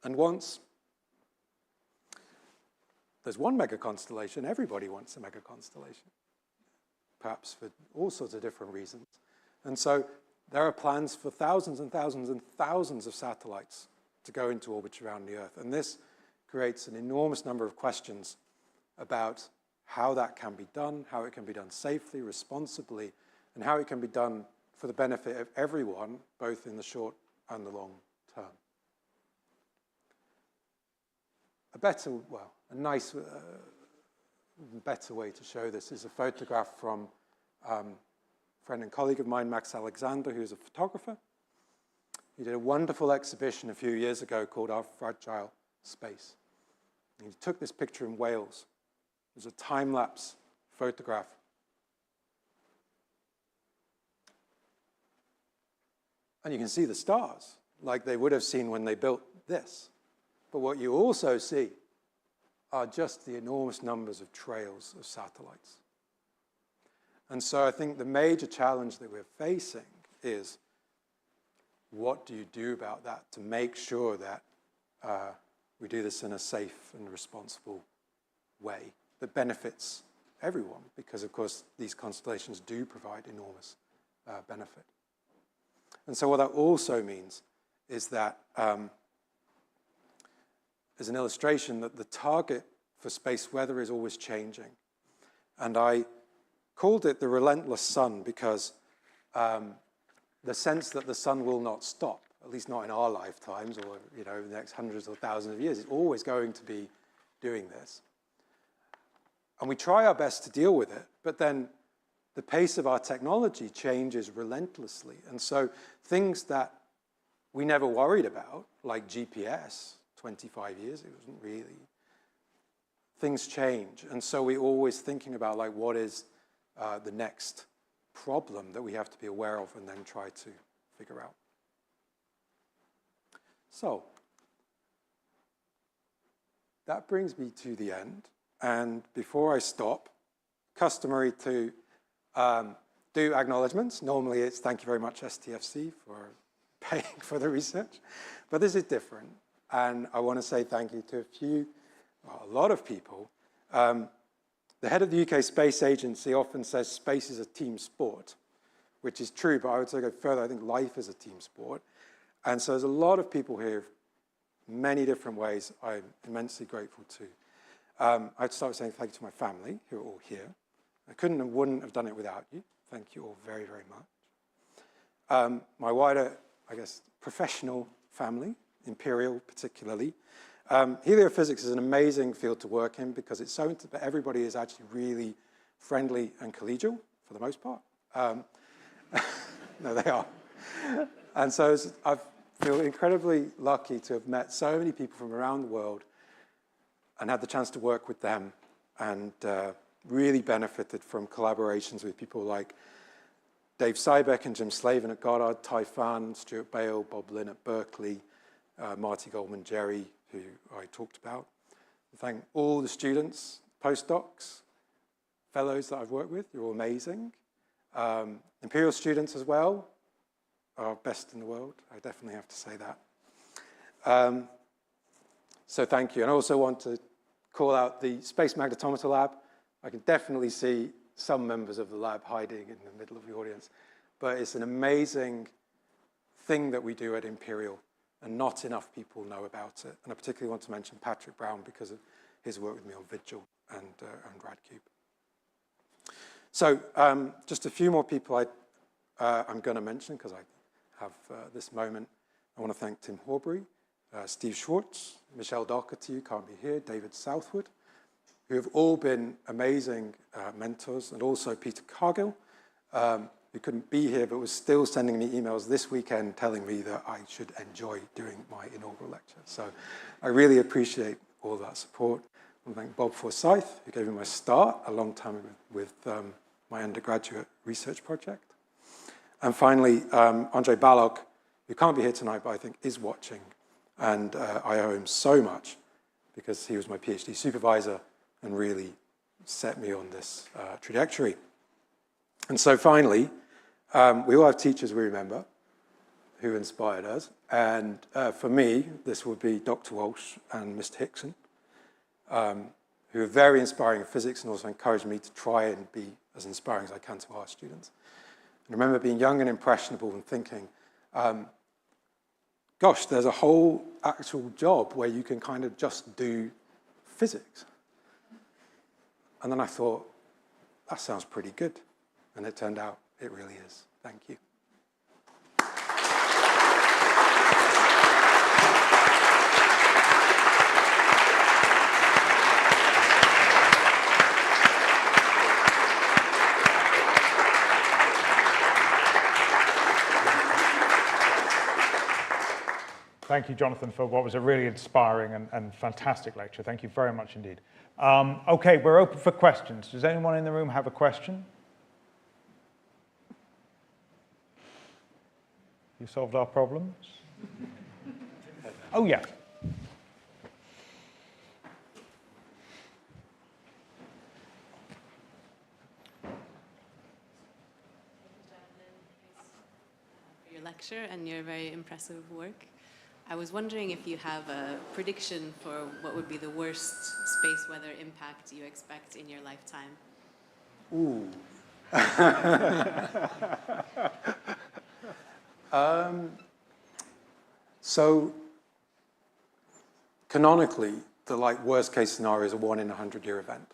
And once there's one mega constellation, everybody wants a mega constellation, perhaps for all sorts of different reasons. And so there are plans for thousands and thousands and thousands of satellites to go into orbit around the Earth. And this creates an enormous number of questions about how that can be done, how it can be done safely, responsibly, and how it can be done for the benefit of everyone, both in the short and the long term. A nice, better way to show this is a photograph from a friend and colleague of mine, Max Alexander, who's a photographer. He did a wonderful exhibition a few years ago called Our Fragile Space. And he took this picture in Wales. It was a time-lapse photograph. And you can see the stars, like they would have seen when they built this. But what you also see are just the enormous numbers of trails of satellites. And so I think the major challenge that we're facing is, what do you do about that to make sure that we do this in a safe and responsible way that benefits everyone? Because, of course, these constellations do provide enormous benefit. And so what that also means is that there's an illustration that the target for space weather is always changing. And I called it the relentless sun because the sense that the sun will not stop, at least not in our lifetimes or the next hundreds or thousands of years, it's always going to be doing this. And we try our best to deal with it, but then the pace of our technology changes relentlessly. And so things that we never worried about, like GPS, 25 years, it wasn't really, things change. And so we're always thinking about, like, what is the next problem that we have to be aware of and then try to figure out. So that brings me to the end. And before I stop, customary to do acknowledgements. Normally it's thank you very much, STFC, for paying for the research. But this is different. And I want to say thank you to a lot of people. The head of the UK Space Agency often says space is a team sport, which is true, but I would say go further. I think life is a team sport. And so there's a lot of people here, many different ways I'm immensely grateful to. I'd start with saying thank you to my family, who are all here. I couldn't and wouldn't have done it without you. Thank you all very, very much. My wider, I guess, professional family, Imperial particularly. Heliophysics is an amazing field to work in because it's so that everybody is actually really friendly and collegial for the most part. No, they are. And so I feel incredibly lucky to have met so many people from around the world and had the chance to work with them and really benefited from collaborations with people like Dave Sybeck and Jim Slavin at Goddard, Tai Fan, Stuart Bale, Bob Lynn at Berkeley, Marty Goldman, Jerry, who I talked about. I thank all the students, postdocs, fellows that I've worked with. You're all amazing. Imperial students as well are best in the world. I definitely have to say that. So thank you. And I also want to call out the Space Magnetometer Lab. I can definitely see some members of the lab hiding in the middle of the audience. But it's an amazing thing that we do at Imperial, and not enough people know about it. And I particularly want to mention Patrick Brown because of his work with me on Vigil and RadCube. So just a few more people I'm going to mention because I have this moment. I want to thank Tim Horbury, Steve Schwartz, Michelle Doherty, who can't be here, David Southwood, who have all been amazing mentors, and also Peter Cargill, who couldn't be here but was still sending me emails this weekend telling me that I should enjoy doing my inaugural lecture. So I really appreciate all that support. I want to thank Bob Forsyth, who gave me my start a long time with my undergraduate research project. And finally, Andrei Balog, who can't be here tonight, but I think is watching. And I owe him so much because he was my PhD supervisor and really set me on this trajectory. And so finally, we all have teachers we remember who inspired us. And for me, this would be Dr. Walsh and Mr. Hickson, who are very inspiring in physics and also encouraged me to try and be as inspiring as I can to our students. And I remember being young and impressionable and thinking, gosh, there's a whole actual job where you can kind of just do physics. And then I thought, that sounds pretty good. And it turned out it really is. Thank you. Thank you, Jonathan, for what was a really inspiring and fantastic lecture. Thank you very much indeed. Okay, we're open for questions. Does anyone in the room have a question? You solved our problems? Oh, yeah. For your lecture and your very impressive work. I was wondering if you have a prediction for what would be the worst space weather impact you expect in your lifetime. Ooh. So canonically, the worst case scenario is a 1 in 100-year event.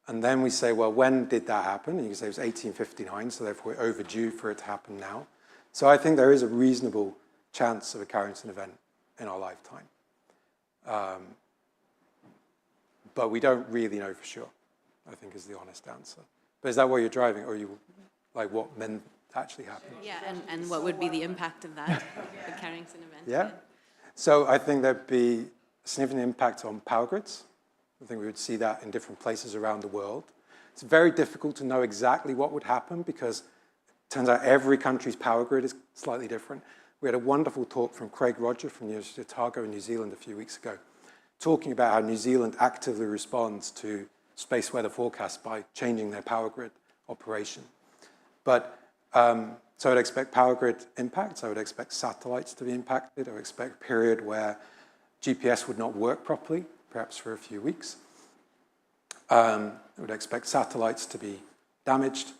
And then we say, well, when did that happen? And you can say it was 1859, so therefore we're overdue for it to happen now. So I think there is a reasonable chance of a Carrington event in our lifetime. But we don't really know for sure, I think is the honest answer. But is that what you're driving, or you like what then actually happened? Yeah, and what would be the impact of that, the Carrington event? Yeah. So I think there'd be a significant impact on power grids. I think we would see that in different places around the world. It's very difficult to know exactly what would happen because it turns out every country's power grid is slightly different. We had a wonderful talk from Craig Roger from the University of Otago in New Zealand a few weeks ago, talking about how New Zealand actively responds to space weather forecasts by changing their power grid operation. But so I'd expect power grid impacts. I would expect satellites to be impacted. I would expect a period where GPS would not work properly, perhaps for a few weeks. I would expect satellites to be damaged.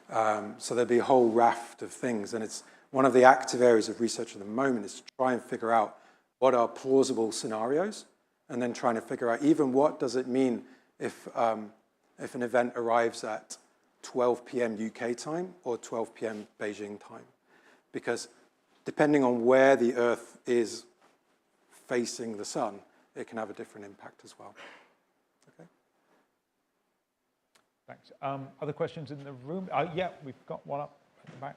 So there'd be a whole raft of things. And it's one of the active areas of research at the moment is to try and figure out what are plausible scenarios, and then trying to figure out even what does it mean if an event arrives at 12 p.m. UK time or 12 p.m. Beijing time. Because depending on where the Earth is facing the sun, it can have a different impact as well. Okay. Thanks. Other questions in the room? Yeah, we've got one up at the back.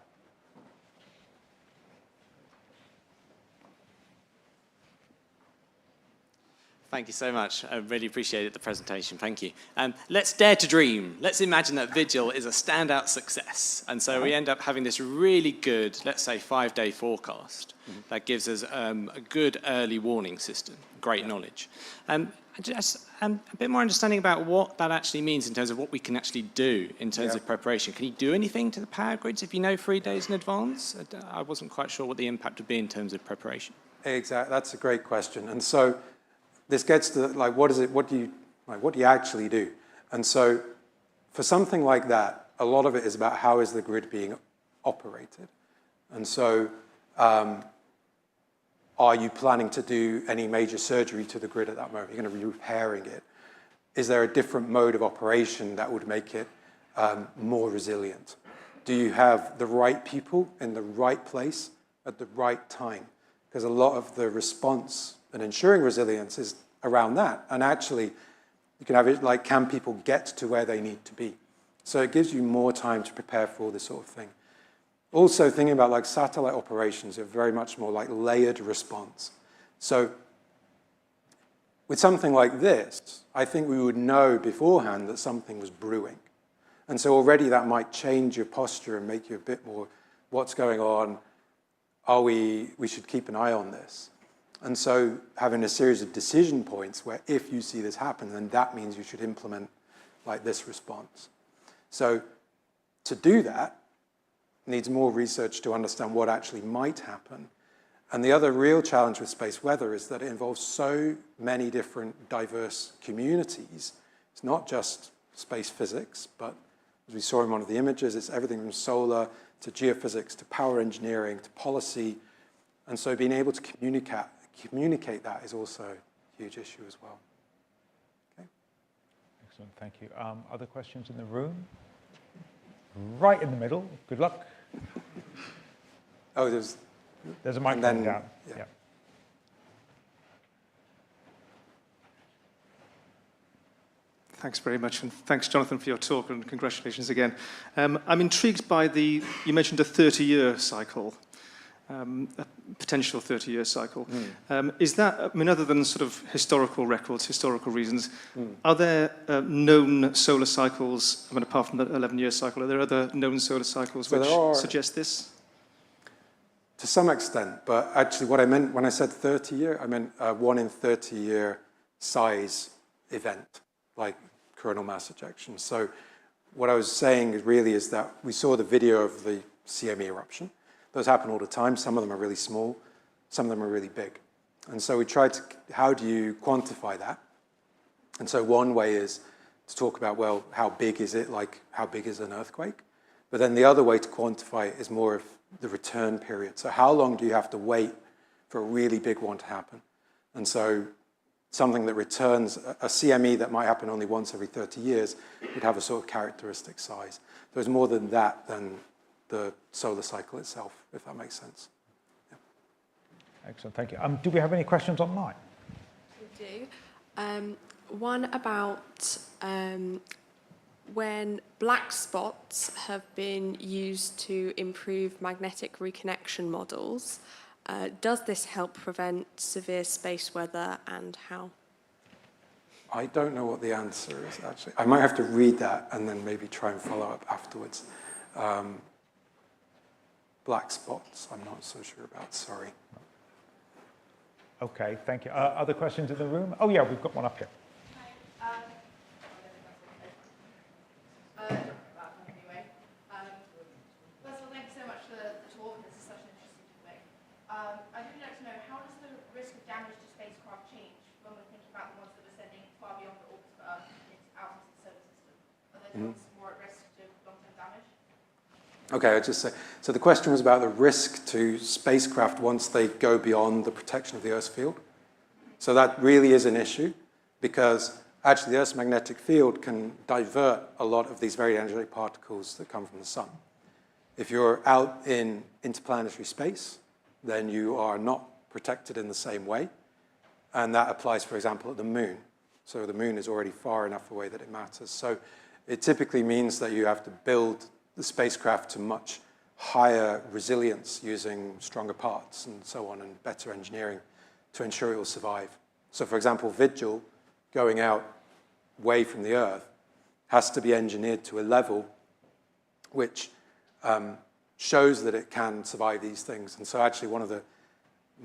Thank you so much. I really appreciated the presentation. Thank you. Let's dare to dream. Let's imagine that Vigil is a standout success. And so we end up having this really good, let's say, 5-day forecast that gives us a good early warning system, great knowledge. Just a bit more understanding about what that actually means in terms of what we can actually do in terms of preparation. Can you do anything to the power grids if you know 3 days in advance? I wasn't quite sure what the impact would be in terms of preparation. Exactly. That's a great question. And so this gets to like, what do you actually do? And so for something like that, a lot of it is about how is the grid being operated. And so are you planning to do any major surgery to the grid at that moment? You're going to be repairing it. Is there a different mode of operation that would make it more resilient? Do you have the right people in the right place at the right time? Because a lot of the response and ensuring resilience is around that. And actually, you can have it like, can people get to where they need to be? So it gives you more time to prepare for all this sort of thing. Also, thinking about like satellite operations are very much more like layered response. So with something like this, I think we would know beforehand that something was brewing. And so already that might change your posture and make you a bit more, what's going on? We should keep an eye on this. And so having a series of decision points where if you see this happen, then that means you should implement like this response. So to do that needs more research to understand what actually might happen. And the other real challenge with space weather is that it involves so many different diverse communities. It's not just space physics, but as we saw in one of the images, it's everything from solar to geophysics to power engineering to policy. And so being able to communicate that is also a huge issue as well. Okay. Excellent, thank you. Other questions in the room? Right in the middle. Good luck. Oh, there's a microphone down. Yeah. Thanks very much, and thanks, Jonathan, for your talk, and congratulations again. I'm intrigued by you mentioned a 30-year cycle, a potential 30-year cycle. Is that, I mean, other than sort of historical records, historical reasons, are there known solar cycles, I mean, apart from the 11-year cycle, are there other known solar cycles which suggest this? To some extent, but actually what I meant when I said 30-year, I meant 1 in 30-year size event, like coronal mass ejection. So what I was saying really is that we saw the video of the CME eruption. Those happen all the time. Some of them are really small. Some of them are really big. And so we tried to, how do you quantify that? And so one way is to talk about, well, how big is it? Like, how big is an earthquake? But then the other way to quantify it is more of the return period. So how long do you have to wait for a really big one to happen? And so something that returns, a CME that might happen only once every 30 years would have a sort of characteristic size. There's more than that than the solar cycle itself, if that makes sense. Yeah. Excellent, thank you. Do we have any questions online? We do. One about when black spots have been used to improve magnetic reconnection models, does this help prevent severe space weather, and how? I don't know what the answer is, actually. I might have to read that and then maybe try and follow up afterwards. Black spots, I'm not so sure about, sorry. Okay, thank you. Other questions in the room? Oh yeah, we've got one up here. First of all, thank you so much for the talk. This is such an interesting topic. I'd really like to know, how does the risk of damage to spacecraft change when we're thinking about the ones that we're sending far beyond the orbit of Earth out into the solar system? Are those ones more at risk to long-term damage? Okay, I'll just say, so the question was about the risk to spacecraft once they go beyond the protection of the Earth's field. So that really is an issue, because actually the Earth's magnetic field can divert a lot of these very energetic particles that come from the sun. If you're out in interplanetary space, then you are not protected in the same way. And that applies, for example, at the moon. So the moon is already far enough away that it matters. So it typically means that you have to build the spacecraft to much higher resilience using stronger parts and so on, and better engineering to ensure it will survive. So for example, Vigil, going out away from the Earth, has to be engineered to a level which shows that it can survive these things. And so actually one of the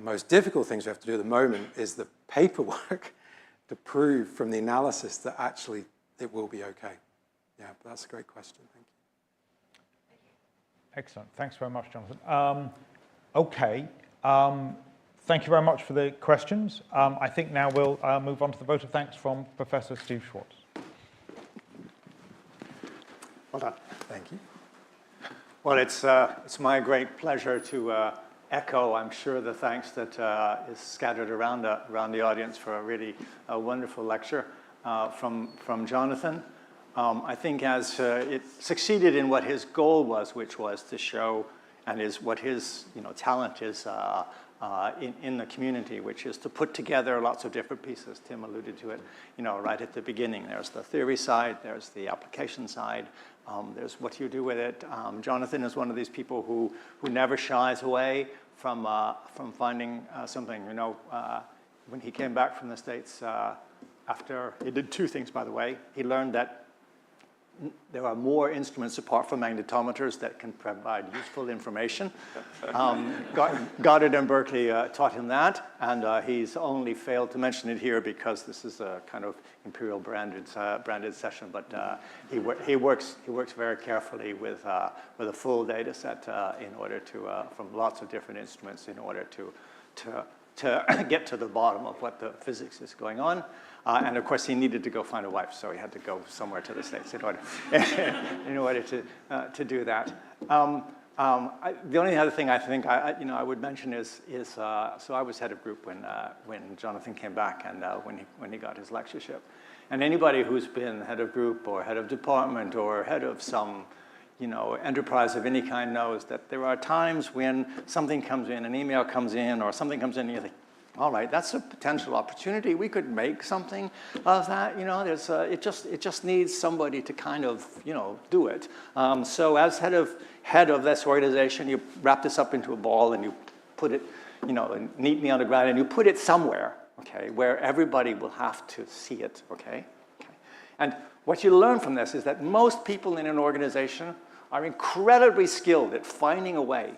most difficult things we have to do at the moment is the paperwork to prove from the analysis that actually it will be okay. Yeah, but that's a great question. Thank you. Excellent. Thanks very much, Jonathan. Okay. Thank you very much for the questions. I think now we'll move on to the vote of thanks from Professor Steve Schwartz. Well done. Thank you. Well, it's my great pleasure to echo, I'm sure, the thanks that is scattered around the audience for a really wonderful lecture from Jonathan. I think as it succeeded in what his goal was, which was to show, and is what his talent is in the community, which is to put together lots of different pieces. Tim alluded to it, right at the beginning. There's the theory side, there's the application side, there's what you do with it. Jonathan is one of these people who never shies away from finding something. When he came back from the States, after he did two things, by the way. He learned that there are more instruments apart from magnetometers that can provide useful information. Goddard and Berkeley taught him that, and he's only failed to mention it here because this is a kind of Imperial branded session. But he works very carefully with a full data set in order to from lots of different instruments in order to get to the bottom of what the physics is going on. And of course, he needed to go find a wife, so he had to go somewhere to the States in order to do that. The only other thing I think I would mention is so I was head of group when Jonathan came back and when he got his lectureship. And anybody who's been head of group or head of department or head of some enterprise of any kind knows that there are times when something comes in, an email comes in, or something comes in, and you think, all right, that's a potential opportunity. We could make something of that. It just needs somebody to kind of, do it. So as head of this organization, you wrap this up into a ball and you put it, neatly on the ground, and you put it somewhere, okay, where everybody will have to see it, okay? And what you learn from this is that most people in an organization are incredibly skilled at finding a way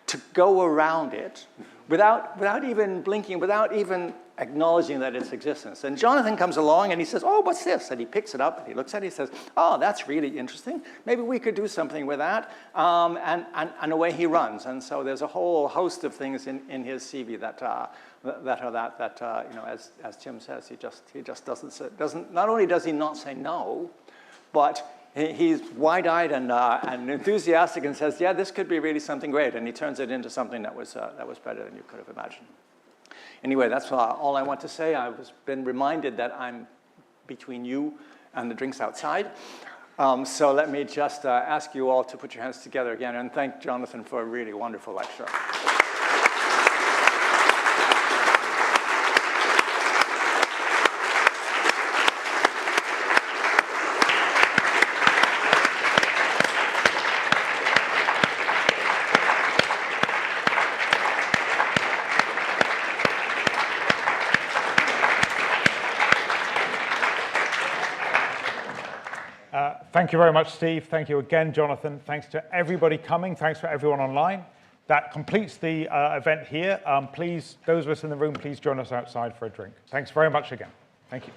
to go around it without even blinking, without even acknowledging that its existence. And Jonathan comes along and he says, oh, what's this? And he picks it up and he looks at it and he says, oh, that's really interesting. Maybe we could do something with that. And away he runs. And so there's a whole host of things in his CV that as Tim says, he just doesn't, not only does he not say no, but he's wide-eyed and enthusiastic and says, yeah, this could be really something great. And he turns it into something that was better than you could have imagined. Anyway, that's all I want to say. I've been reminded that I'm between you and the drinks outside. So let me just ask you all to put your hands together again and thank Jonathan for a really wonderful lecture. Thank you very much, Steve. Thank you again, Jonathan. Thanks to everybody coming. Thanks for everyone online. That completes the event here. Please, those of us in the room, please join us outside for a drink. Thanks very much again. Thank you.